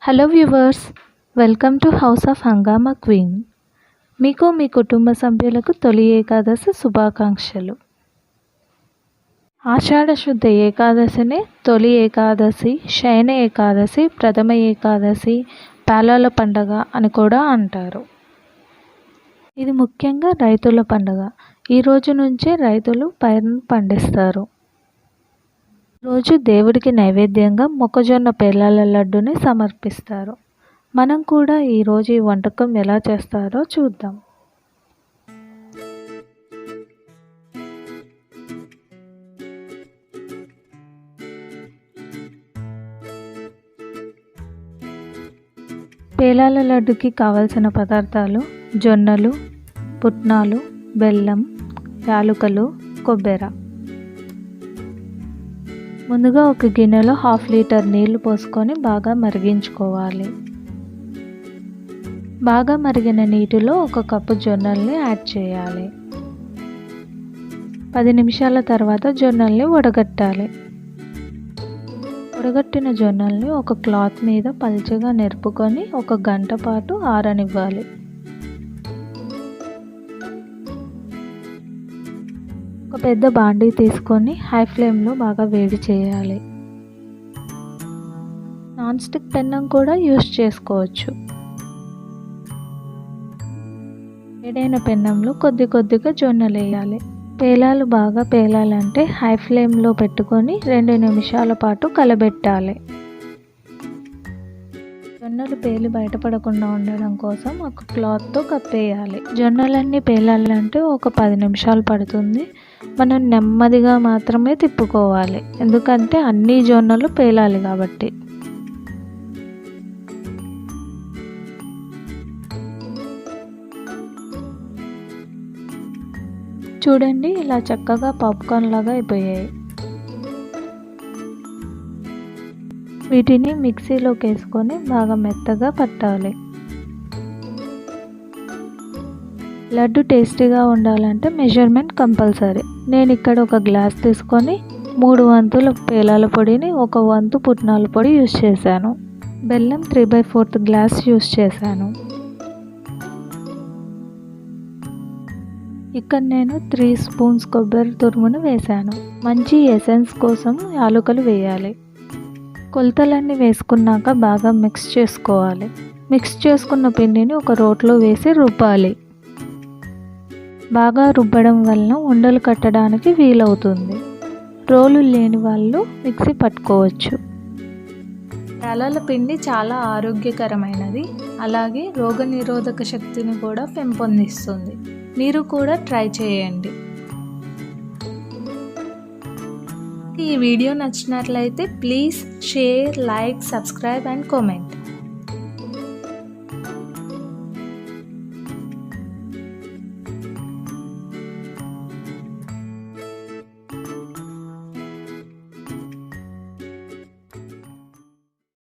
Hello viewers, welcome to house of హంగామా queen. మీకు మీ కుటుంబ సభ్యులకు తొలి ఏకాదశి శుభాకాంక్షలు. ఆషాఢ శుద్ధ ఏకాదశిని తొలి ఏకాదశి, శయన ఏకాదశి, ప్రథమ ఏకాదశి, పేలాల పండగ అని కూడా అంటారు. ఇది ముఖ్యంగా రైతుల పండుగ. ఈ రోజు నుంచే రైతులు పైరును పండిస్తారు. రోజు దేవుడికి నైవేద్యంగా మొక్కజొన్న పేలాల లడ్డుని సమర్పిస్తారు. మనం కూడా ఈరోజు ఈ వంటకం ఎలా చేస్తారో చూద్దాం. పేలాల లడ్డుకి కావలసిన పదార్థాలు: జొన్నలు, పుట్నాలు, బెల్లం, యాలుకలు, కొబ్బెర. ముందుగా ఒక గిన్నెలో 1/2 లీటర్ నీళ్లు పోసుకొని బాగా మరిగించుకోవాలి. బాగా మరిగిన నీటిలో 1 కప్పు జొన్నల్ని యాడ్ చేయాలి. 10 నిమిషాల తర్వాత జొన్నల్ని వడగట్టాలి. వడగట్టిన జొన్నల్ని ఒక క్లాత్ మీద పల్చగా నెరుపుకొని 1 గంట పాటు ఆరనివ్వాలి. ఒక పెద్ద బాండీ తీసుకొని హై ఫ్లేమ్లో బాగా వేడి చేయాలి. నాన్ స్టిక్ పెన్నం కూడా యూస్ చేసుకోవచ్చు. వేడైన పెన్నంలో కొద్దిగా జొన్నలు వేయాలి. పేలాలు బాగా పేలాలంటే హై ఫ్లేమ్లో పెట్టుకొని 2 నిమిషాల పాటు కలబెట్టాలి. జొన్నలు పేలి బయటపడకుండా ఉండడం కోసం ఒక క్లాత్తో కప్పేయాలి. జొన్నలన్నీ పేలాలంటే ఒక 10 నిమిషాలు పడుతుంది. మనం నెమ్మదిగా మాత్రమే తిప్పుకోవాలి, ఎందుకంటే అన్ని జొన్నలు పేలాలి కాబట్టి. చూడండి, ఇలా చక్కగా పాప్కార్న్ లాగా అయిపోయాయి. వీటిని మిక్సీలోకి వేసుకొని బాగా మెత్తగా పట్టాలి. లడ్డు టేస్టీగా ఉండాలంటే మెజర్మెంట్ కంపల్సరీ. నేను ఇక్కడ ఒక గ్లాస్ తీసుకొని 3 వంతుల పేలాల పొడిని 1 వంతు పుట్నాల పొడి యూస్ చేశాను. బెల్లం 3/4 గ్లాస్ యూస్ చేశాను. ఇక్కడ నేను 3 స్పూన్స్ కొబ్బరి తురుమును వేశాను. మంచి ఎసెన్స్ కోసం యాలకులు వేయాలి. కొలతలన్నీ వేసుకున్నాక బాగా మిక్స్ చేసుకోవాలి. మిక్స్ చేసుకున్న పిండిని ఒక రోట్లో వేసి రుబ్బాలి. బాగా రుబ్బడం వలన ఉండలు కట్టడానికి వీలవుతుంది. రోలు లేని వాళ్ళు మిక్సీ పట్టుకోవచ్చు. పేలాల పిండి చాలా ఆరోగ్యకరమైనది, అలాగే రోగనిరోధక శక్తిని కూడా పెంపొందిస్తుంది. మీరు కూడా ట్రై చేయండి. ఈ వీడియో నచ్చినట్లయితే please share, like, subscribe and comment.